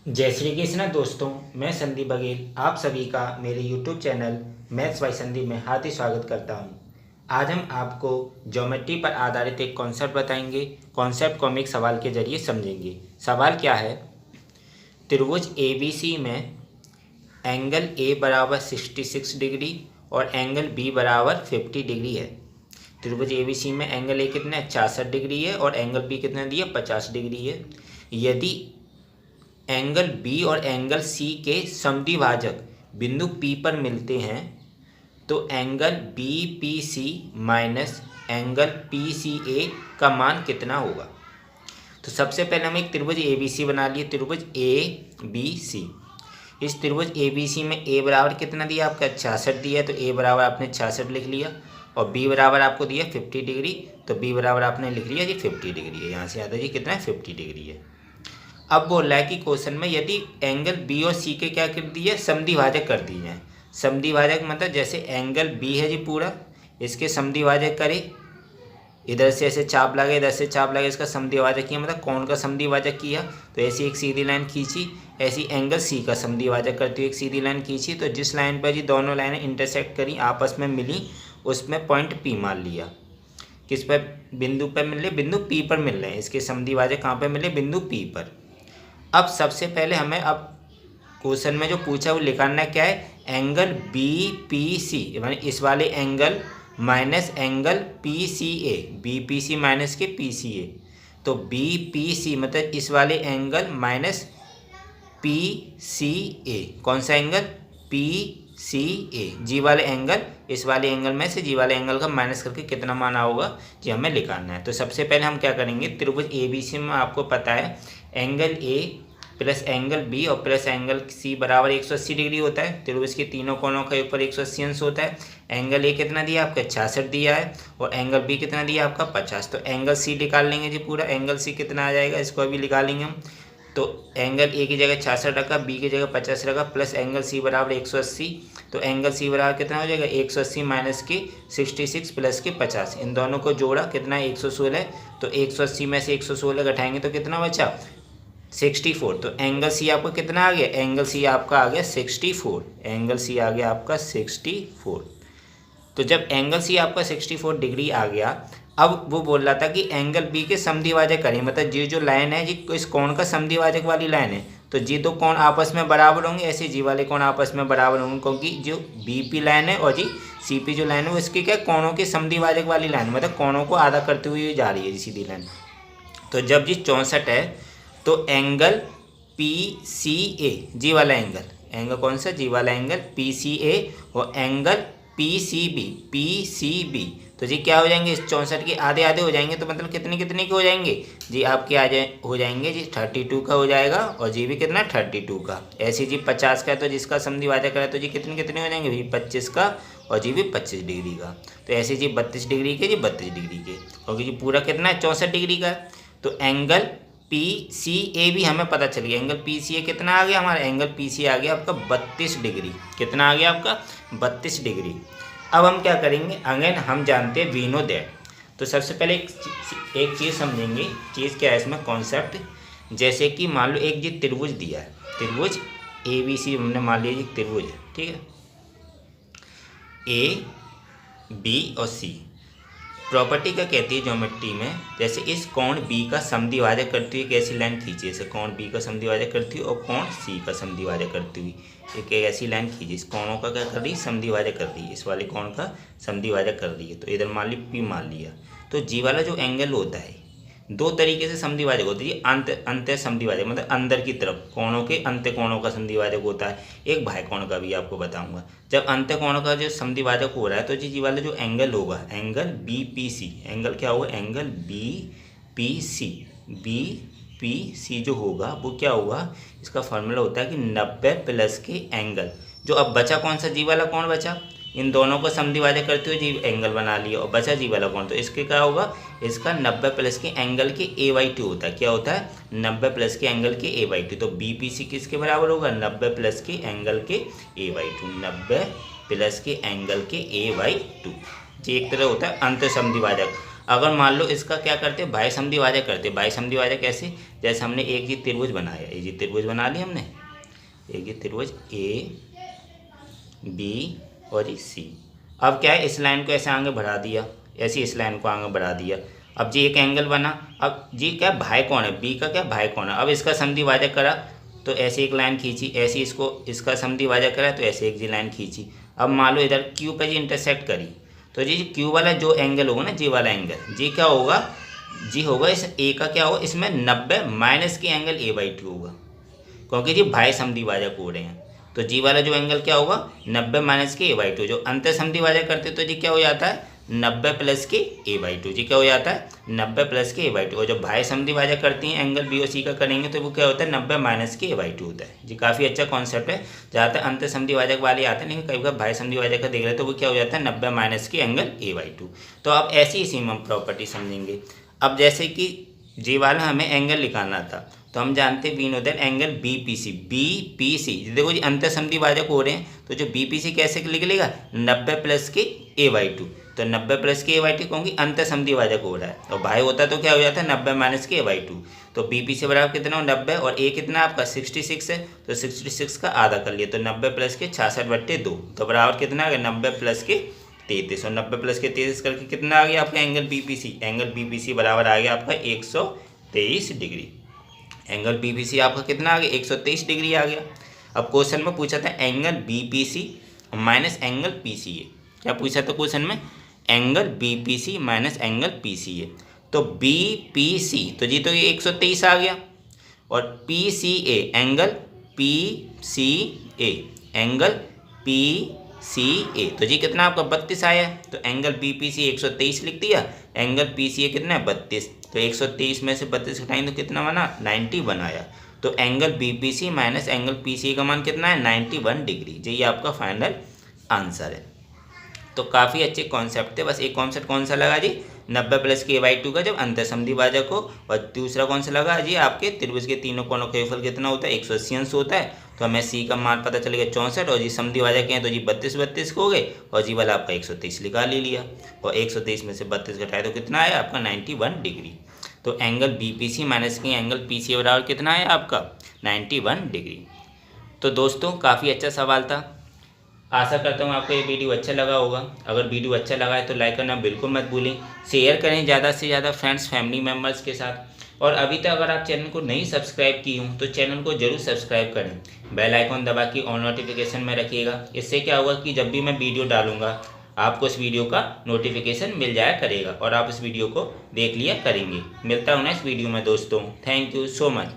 जय श्री कृष्ण दोस्तों, मैं संदीप बघेल आप सभी का मेरे YouTube channel maths by Sandeep में हार्दिक स्वागत करता हूं। आज हम आपको ज्योमेट्री पर आधारित एक कॉन्सेप्ट बताएंगे। कॉन्सेप्ट को हम एक सवाल के जरिए समझेंगे। सवाल क्या है? त्रिभुज ABC में एंगल A बराबर 66 डिग्री और एंगल B बराबर 50 डिग्री है। त्रिभुज ABC में एंगल A कितना है? 66 डिग्री है और एंगल B कितना दिया? 50 डिग्री है। यदि एंगल B और एंगल C के समद्विभाजक बिंदु P पर मिलते हैं तो angle BPC minus angle PCA का मान कितना होगा? तो सबसे पहले हम एक त्रिभुज ABC बना लिए, त्रिभुज ABC। इस त्रिभुज ABC में A बराबर कितना दिया आपका? 66 दिया है, तो A बराबर आपने 66 लिख लिया और B बराबर आपको दिया 50 डिग्री, तो B बराबर आपने लिख लिया जी 50 डिग्री है। यहाँ से आता जी कितना है? 50 डिग्री है। अब बोल रहा है कि क्वेश्चन में यदि एंगल B और C के क्या कर दिए? समद्विभाजक कर दिए हैं। समद्विभाजक मतलब जैसे एंगल B है जी पूरा, इसके समद्विभाजक करे, इधर से ऐसे चाप लगे, इधर से चाप लगे, इसका समद्विभाजक किया, मतलब कौन का समद्विभाजक किया? तो ऐसी एक सीधी लाइन खींची, ऐसी एंगल C का समद्विभाजक करती हुई एक सीधी लाइन खींची, तो जिस लाइन पर जी दोनों लाइनें इंटरसेक्ट करी, आपस में मिली, उसमें पॉइंट P मान लिया। किस पर? बिंदु पर मिल रहे, बिंदु P पर मिल रहे हैं। इसके समद्विभाजक कहाँ पर मिले? बिंदु P पर। अब सबसे पहले हमें अब क्वेश्चन में जो पूछा वो लिखाना क्या है? एंगल BPC यानी इस वाले angle minus angle PCA, BPC minus के PCA, तो BPC मतलब इस वाले एंगल माइनस PCA। कौन सा एंगल? PCA, जी वाले एंगल, इस वाले एंगल में से जी वाले एंगल का माइनस करके कितना मान होगा जी हमें लिखाना है। तो सबसे पहले हम क्या करेंगे? त्रिभुज ABC में आपको पता है angle A plus angle B और प्लस एंगल C बराबर 180 डिग्री होता है। त्रिभुज के तीनों कोनों का ऊपर 180 अंश होता है। एंगल A कितना दिया आपका? 66 दिया है और एंगल B कितना दिया आपका? 50। तो एंगल C निकाल लेंगे जी पूरा। एंगल C कितना आ जाएगा? इसको अभी निकालेंगे हम। तो एंगल A की जगह 66 रखा, B की जगह 50 रखा, प्लस एंगल C बराबर 180। तो एंगल C बराबर कितना हो जाएगा? 180 माइनस के 66 प्लस के 50, इन दोनों को जोड़ा कितना है? 116। तो 180 में से 116 घटाएंगे तो कितना बचा? 64। तो एंगल C आपका कितना आ गया? एंगल C आपका आ गया 64। एंगल C आ गया आपका 64। तो जब एंगल C आपका 64 डिग्री आ गया, अब वो बोल रहा था कि एंगल B के समद्विभाजक करें, मतलब जी जो लाइन है जी इस कोण का समद्विभाजक वाली लाइन है, तो जी दो कोण आपस में बराबर होंगे, ऐसे जी वाले कोण आपस में बराबर होंगे, क्योंकि जो BP लाइन है और जी CP जो लाइन है वो इसकी क्या? कोणों के समद्विभाजक वाली लाइन, मतलब कोणों को आधा करते हुए जा रही है जी सीधी लाइन। तो जब जी 64 है तो एंगल PCA, जी वाला एंगल, एंगल कौन सा? जी वाला एंगल PCA और एंगल PCB, तो जी क्या हो जाएंगे? इस 64 के आधे आधे हो जाएंगे, तो मतलब कितने कितने के हो जाएंगे जी? आपके हो जाएंगे जी 32 का हो जाएगा और जी भी कितना? 32 का। ऐसे जी 50 का है तो जिसका समद्विभाजक है तो जी कितने कितने हो जाएंगे? भी 25 का और जी भी 25 डिग्री का। तो ऐसे जी 32 डिग्री के, जी 32 डिग्री के, क्योंकि जी पूरा कितना है? 64 डिग्री का। तो एंगल PCA भी हमें पता चल गया। एंगल PCA कितना आ गया हमारा? एंगल PCA आ गया आपका 32 डिग्री। कितना आ गया आपका? 32 डिग्री। अब हम क्या करेंगे? अगेन हम जानते हैं वी नो दैट। तो सबसे पहले एक चीज़ समझेंगे। चीज़ क्या है इसमें? कॉन्सेप्ट। जैसे कि मान लो एक जी त्रिभुज दिया है, त्रिभुज ABC हमने मान लिया जी त्रिभुज है, ठीक है, A B और C। प्रॉपर्टी क्या कहती है ज्योमेट्री में? जैसे इस कोण B का समद्विभाजक करती हुई एक ऐसी लाइन खींची, जैसे कोण B का समद्विभाजक करती हुई और कोण C का समद्विभाजक करती हुई एक ऐसी लाइन खींची। इस कोणों का क्या कर रही? समद्विभाजक कर रही है। इस वाले कोण का समद्विभाजक कर रही है। तो इधर मान ली P मान लिया। तो G वाला जो एंगल होता है दो तरीके से समद्विभाजक होती है। अंत समद्विभाजक मतलब अंदर की तरफ कोणों के अंत्य कोणों का समद्विभाजक होता है। एक बाह्य कोण का भी आपको बताऊंगा। जब अंत्य कोण का जो समद्विभाजक हो रहा है तो जी वाला जो एंगल होगा, एंगल BPC, एंगल क्या होगा? एंगल BPC जो होगा वो क्या होगा? इसका फॉर्मूला होता है कि 90 प्लस के एंगल, जो अब बचा कौन सा? जी वाला कौन बचा? इन दोनों को समद्विभाजक करते हुए जी एंगल बना लिया और बचा जी वाला कोण, तो इसके क्या होगा? इसका 90 प्लस के एंगल के A/2 होता है। क्या होता है? 90 प्लस के एंगल के A/2। तो BPC किसके बराबर होगा? 90 प्लस के एंगल के A/2। 90 प्लस के एंगल के A/2 जी एक तरह होता है अंत समद्विभाजक। अगर मान लो इसका क्या करते, भाई समद्विभाजक करते। भाई समद्विभाजक कैसे, जैसे हमने एक ये त्रिभुज बनाया, ये त्रिभुज बना लिया हमने, एक ये त्रिभुज ए बी और ये सी। अब क्या है, इस लाइन को ऐसे आगे बढ़ा दिया, ऐसे इस लाइन को आगे बढ़ा दिया। अब जी एक एंगल बना। अब जी क्या भाई कौन है, बी का क्या भाई कौन है। अब इसका समद्विभाजक करा तो ऐसे एक लाइन खींची, ऐसे इसको इसका समद्विभाजक करा तो ऐसे एक जी लाइन खींची। अब मान लो इधर क्यू पे जी इंटरसेक्ट करी तो जी क्यू वाला जो एंगल होगा ना, जी वाला एंगल, जी क्या होगा, जी होगा इस ए का क्या होगा, इसमें 90 माइनस के एंगल a/2 होगा, क्योंकि जी भाई समद्विभाजक हो रहे हैं। तो जी वाला जो एंगल क्या होगा, 90 माइनस के a/2। जो अंतर समद्विभाजक करते तो जी क्या हो जाता है, 90 प्लस के a/2। जी क्या हो जाता है, 90 प्लस के a/2। और जो भाई समद्विभाजक करती हैं एंगल बी और सी का करेंगे तो वो क्या होता है, 90 माइनस के a/2 होता है। जी काफ़ी अच्छा कॉन्सेप्ट है। ज़्यादातर अंतर समद्विभाजक वाले आते हैं, लेकिन कई बार भाई समद्विभाजक का देख रहे तो वो क्या हो जाता है, 90 माइनस के एंगल a/2। तो अब ऐसी ही सीमा प्रॉपर्टी समझेंगे। अब जैसे कि जी वाला हमें एंगल निकालना था तो हम जानते हैं बीनोदर एंगल BPC। देखो जी अंतर समद्विभाजक हो रहे हैं तो जो BPC कैसे निकलेगा, 90 प्लस के a/2। तो 90 प्लस के a/2 कहूँगी अंतर समद्विभाजक हो रहा है, और भाई होता तो क्या हो जाता है, 90 माइनस के a/2। तो BPC बराबर कितना हो, 90, और a कितना आपका 66 है, तो 66 का आधा कर लिया तो 90 प्लस के 66/2, तो बराबर कितना आ गया, 90 प्लस के 33। और 90 प्लस के 33 करके कितना आ गया आपका एंगल BPC। एंगल BPC बराबर आ गया आपका 123 डिग्री। एंगल BPC आपका कितना आ गया, 123 डिग्री आ गया। अब क्वेश्चन में पूछा था angle BPC minus angle PCA। क्या पूछा था क्वेश्चन में, angle BPC minus angle PCA। तो BPC तो जी तो ये 123 आ गया, और PCA angle PCA angle PCA तो जी कितना आपका 32 आया। तो एंगल BPC 123 लिख दिया, एंगल PCA कितना है 32। तो 123 में से 32 घटाएंगे तो कितना बना, 90 बनाया। तो angle BPC minus angle PCA का मान कितना है, 91 डिग्री। जी ये आपका फाइनल आंसर है। तो काफ़ी अच्छे कॉन्सेप्ट थे। बस एक कॉन्सेप्ट कौन सा लगा जी, 90 प्लस के a/2 का जब अंतर समद्विभाजक हो, और दूसरा कौन सा लगा जी, आपके त्रिभुज के तीनों कोणों का योगफल कितना होता है, 180 अंश होता है। तो हमें सी का मान पता चलेगा 64, और जी समद्विभाजक हैं तो जी 32 को हो गए, और जी वाला आपका 123 निकाल ही लिया, और 123 में से 32 घटाए तो कितना आया आपका 91 डिग्री। तो एंगल BPC माइनस के एंगल PCA बराबर कितना है आपका 91 डिग्री। तो दोस्तों काफ़ी अच्छा सवाल था। आशा करता हूँ आपको ये वीडियो अच्छा लगा होगा। अगर वीडियो अच्छा लगा है तो लाइक करना बिल्कुल मत भूलें, शेयर करें ज़्यादा से ज़्यादा फ्रेंड्स फैमिली मेम्बर्स के साथ। और अभी तक अगर आप चैनल को नहीं सब्सक्राइब की हूँ तो चैनल को जरूर सब्सक्राइब करें, बेल आइकॉन दबा के ऑन नोटिफिकेशन में रखिएगा। इससे क्या होगा कि जब भी मैं वीडियो डालूंगा आपको इस वीडियो का नोटिफिकेशन मिल जाया करेगा, और आप इस वीडियो को देख लिया करेंगे। मिलता हूँ नेक्स्ट वीडियो में दोस्तों। Thank you so much.